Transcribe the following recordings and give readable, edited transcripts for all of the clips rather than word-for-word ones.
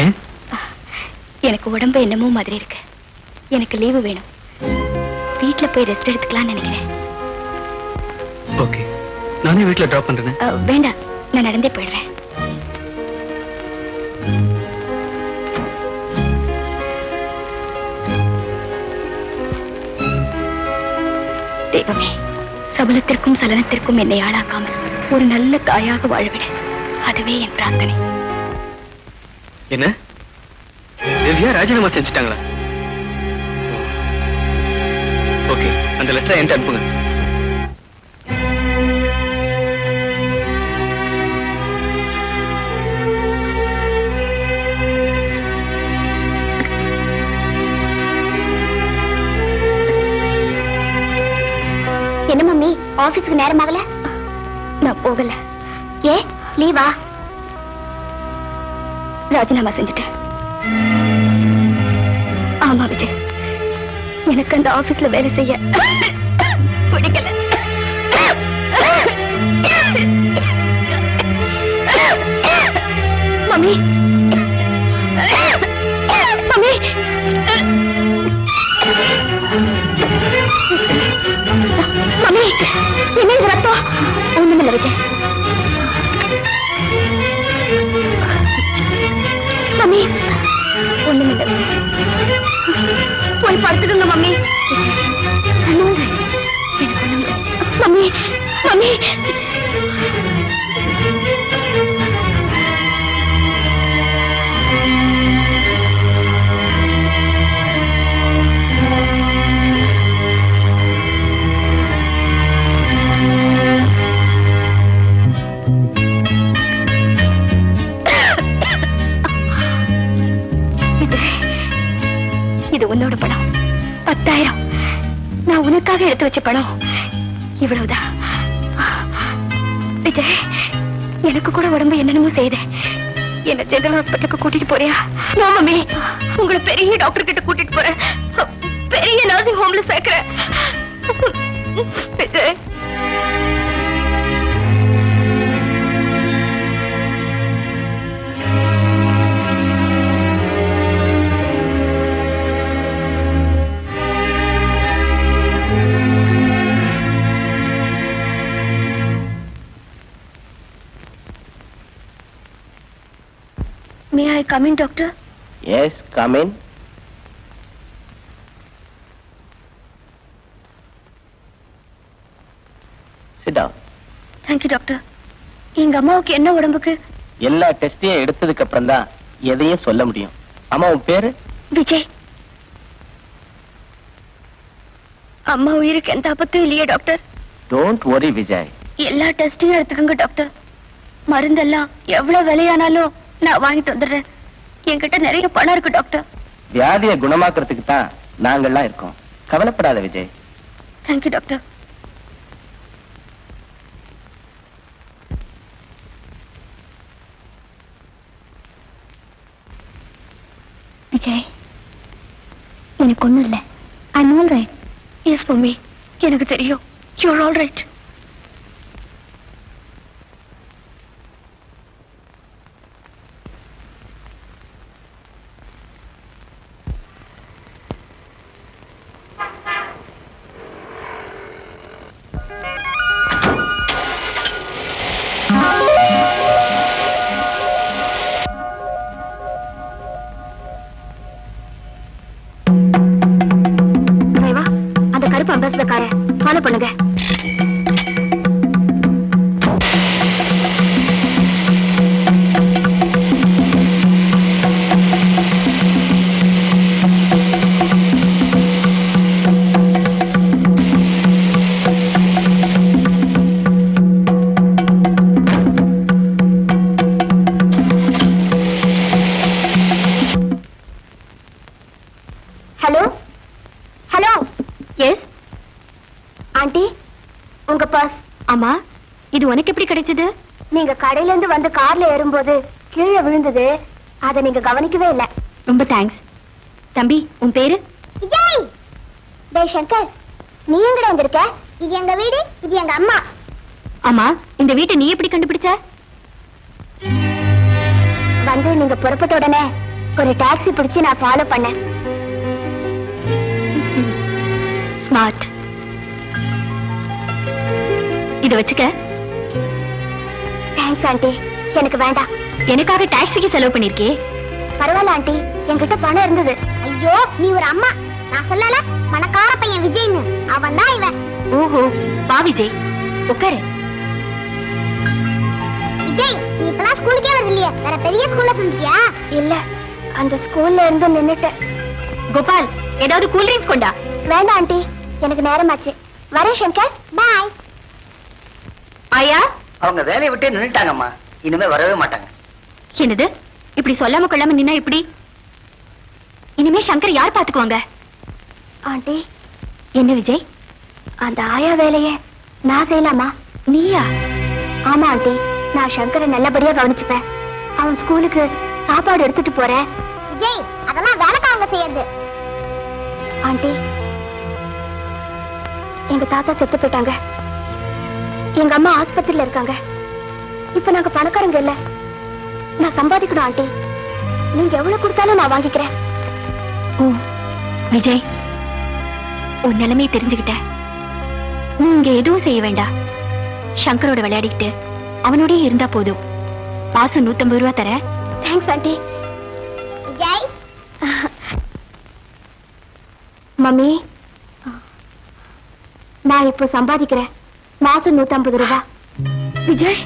ஏன்? எனக்கு உடம்பு என்னமோ மாதிரி இருக்கு. எனக்கு லீவு வேணும். வீட்டுல போய் ரெஸ்ட் எடுத்துக்கலாம் நினைக்கிறேன். ஓகே, நானே வீட்டுல டிராப் பண்றேன். வேண்டாம், நான் நடந்தே போயிடுறேன். தெய்வமே, சபலத்திற்கும் சலனத்திற்கும் என்னை ஆளாக்காமல் ஒரு நல்ல தாயாக வாழவிட, அதுவே என் பிரார்த்தனை. என்ன திவ்யா ராஜினாமா செஞ்சுட்டாங்களா? ஓகே, அந்த லெட்டரை என்கிட்ட அனுப்புங்க. என்ன மம்மி, ஆபீஸ்க்கு நேரம் ஆகல? நான் போகல. ஏ லீவா? ராஜினாமா செஞ்சுட்டேன். ஆமா விஜய், எனக்கு அந்த ஆபீஸ்ல வேலை செய்ய பிடிக்கல. மம்மி மம்மி, மம்மி என்ன இது ரத்தம்? ஒண்ணுமில்ல விஜய். மம்மி ஒண்ணுமில்ல, போய் படுத்துக்குங்க மம்மி. எனக்கு ஒண்ணுமில்ல மம்மி. மம்மி உன்னோட பணம் 10,000. நான் உனக்காக எடுத்து வச்ச பணம் இவ்வளவுதான். விஜய், எனக்கு கூட உடம்பு என்னென்னமோ செய்யுது. என்ன ஜெனரல் ஹாஸ்பிட்டலுக்கு கூட்டிட்டு போறியா? நோ மம்மி, உங்களை பெரிய டாக்டர் கிட்ட கூட்டிட்டு போறேன். பெரிய நர்சிங் ஹோம்ல சேர்க்கிறேன். Vijay, may I come in, doctor? Yes, come in. Sit down. Thank you, doctor. எங்க அம்மாவுக்கு என்ன உடம்புக்கு? எல்லா டெஸ்டையும் எடுத்ததுக்கு அப்புறம் தான் எதையும் சொல்ல முடியும். அம்மா உன் பேரு? விஜய். அம்மா உயிருக்கு எந்த ஆபத்தும் இல்லையே டாக்டர்? Don't worry, Vijay. எல்லா டெஸ்டையும் எடுத்துக்கங்க டாக்டர். மருந்தெல்லாம் எவ்வளவு விலையானாலும் நான் வாங்கிட்டு வந்துடுறேன். என்கிட்ட நிறைய பணம் இருக்கு டாக்டர். வியாதியை குணமாக்குறதுக்கு தான் நாங்கள்லாம் இருக்கோம். கவலைப்படாத விஜய். Thank you doctor. விஜய், எனக்கு ஒண்ணும் இல்லை. I'm all right. Yes mummy, எனக்கு தெரியும். You're all right. Ambassador follow பண்ணுங்க. Hello hello. எஸ் ஆண்டி, உங்க பர்ஸ். ஆமா, இது உனக்கு எப்படி கிடைச்சது? நீங்க கடையில இருந்து வந்து கார்ல ஏறும்போது கீழே விழுந்தது. அதை நீங்க கவனிக்கவே இல்ல. ரொம்ப தேங்க்ஸ். தம்பி, உன் பேரு? விஜய். டேய் சங்கர், நீ எங்கடா வந்திருக்க? இது எங்க வீடு, இது எங்க அம்மா. ஆமா, இந்த வீட்டை நீ எப்படி கண்டுபிடிச்ச? வந்து நீங்க புறப்பட்ட உடனே ஒரு டாக்ஸி பிடிச்சு நான் ஃபாலோ பண்ணேன். ஸ்மார்ட். இத வச்சுக்க. Thanks aunty. எனக்கு வேண்டாம். எனக்காக டாக்ஸிக்கு செலவு பண்ணிருக்கே. பரவாயில்ல ஆண்டி, என்கிட்ட பணம் இருந்தது. ஐயோ நீ ஒரு அம்மா. நான் சொல்லல பணக்கார பையன் விஜய்னு. அவன் தான் இவன். ஓஹோ, வா விஜய், உட்காரு. விஜய் நீ இப்பலாம் ஸ்கூலுக்கே வரது இல்லையா? வேற பெரிய ஸ்கூல்ல செஞ்சியா? இல்ல, அந்த ஸ்கூல்ல இருந்து நின்னுட்டேன். கோபால், ஏதாவது கூல் ட்ரிங்க்ஸ் கொண்டா. வேண்டாம் ஆண்டி, எனக்கு நேரமாச்சு. வரேன் சங்கர். பாய். ஆயா, அவங்க வேலையை விட்டே நின்னுட்டாங்கம்மா. இனிமே வரவே மாட்டாங்க. என்னது இப்படி சொல்லாம கொள்ளாம நின்னா எப்படி? இனிமே சங்கர் யார் பாத்துக்குவாங்க? ஆண்டி. என்ன விஜய், அந்த ஆயா வேலைய நான் செய்யலாமா? நீயா? ஆமா ஆண்டி, நான் சங்கரை நல்லபடியா கவனிச்சுப்பேன். அவன் ஸ்கூலுக்கு சாப்பாடு எடுத்துட்டு போறேன். விஜய் அதெல்லாம் வேலைக்காரங்க செய்யறது. ஆண்டி, எங்க தாத்தா செத்து போயிட்டாங்க. எங்க அம்மா ஆஸ்பத்திரியில இருக்காங்க. இப்ப நாங்க பணக்காரங்க இல்ல. நான் சம்பாதிக்கணும் ஆண்டி. நீங்க எவ்வளவு கொடுத்தாலும் நான் வாங்கிக்கிறேன். ஓ விஜய், உன் நிலைமையை தெரிஞ்சுக்கிட்ட. நீங்க எதுவும் செய்ய வேண்டாம். சங்கரோட விளையாடிக்கிட்டு அவனோடய இருந்தா போதும். மாசம் 150 ரூபா தர. Thanks aunty. விஜய் மம்மி, நான் இப்போ சம்பாதிக்கிறேன். மாசம் 150 ரூபா. விஜய்,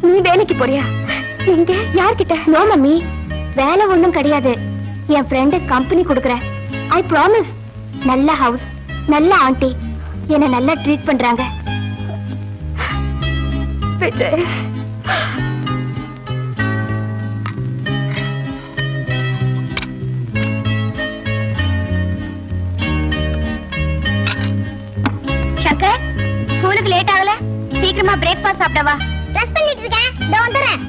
நீ வேலைக்கு போறியா? எங்க? யார்கிட்ட? நோ மம்மி, வேலை ஒண்ணும் கிடையாது. என் ஃப்ரெண்டு கம்பெனி கொடுக்கறேன். I promise. நல்ல ஹவுஸ், நல்ல ஆண்டி, என்ன நல்லா ட்ரீட் பண்றாங்க. விஜய், சங்கர் ஸ்கூலுக்கு லேட் ஆகல? சீக்கிரமா பிரேக்ஃபாஸ்ட் சாப்பிடவா? ட்ரெஸ் பண்ணிட்டு இருக்கேன், இதோ வந்துறேன்.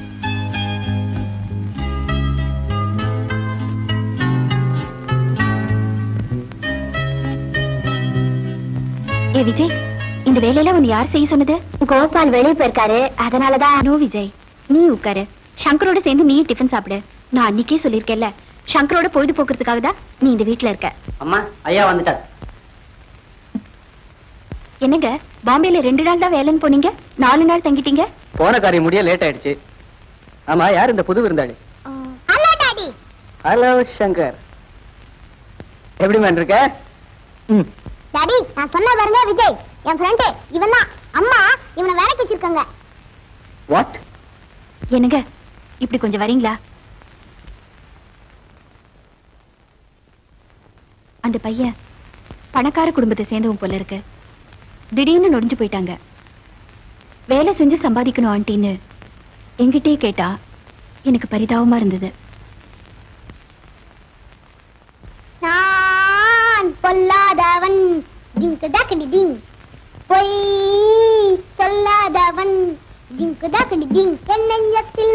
ஏ விஜய், இந்த வேலையில உன்னை யார் செய்ய சொன்னது? கோபால் வெளியே போயிருக்காரு, அதனாலதான். நோ விஜய், நீ உட்காரு. சங்கரோட சேர்ந்து நீ டிஃபன் சாப்பிடு. நான் அன்னைக்கே சொல்லிருக்கேன்ல, சங்கரோட பொழுது போக்குறதுக்காக தான் நீ இந்த வீட்டுல இருக்க. அம்மா, ஐயா வந்துட்டார். என்னங்க, பாம்பேல 2 நாள் தான் வேலைன்னு போனீங்க, 4 நாள் தங்கிட்டீங்க. போன காரியம் முடிய லேட் ஆயிடுச்சு. ஆமா, யார் இந்த புது விருந்தாளி? Hello daddy. ஹலோ சங்கர், எப்படி மேன் இருக்க? டாடி நான் சொன்ன பாருங்க விஜய், என் ஃப்ரெண்ட் இவன் தான். அம்மா இவனை வேலைக்கு வச்சிருக்காங்க. வாட்? என்னங்க, இப்படி கொஞ்சம் வரீங்களா? அந்த பையன் பணக்கார குடும்பத்தை சேர்ந்தவன் போல இருக்கு. திடீர்னு நொடிஞ்சு போயிட்டாங்க. வேலை செஞ்சு சம்பாதிக்கணும் ஆண்டின்னு என்கிட்டயே கேட்டா எனக்கு பரிதாபமா இருந்தது. நான் பொல்லாதவன், டிங்கு டக்கடி டிங். பொய் சொல்லாதவன், டிங்கு டக்கடி டிங். என் நெஞ்சத்தில்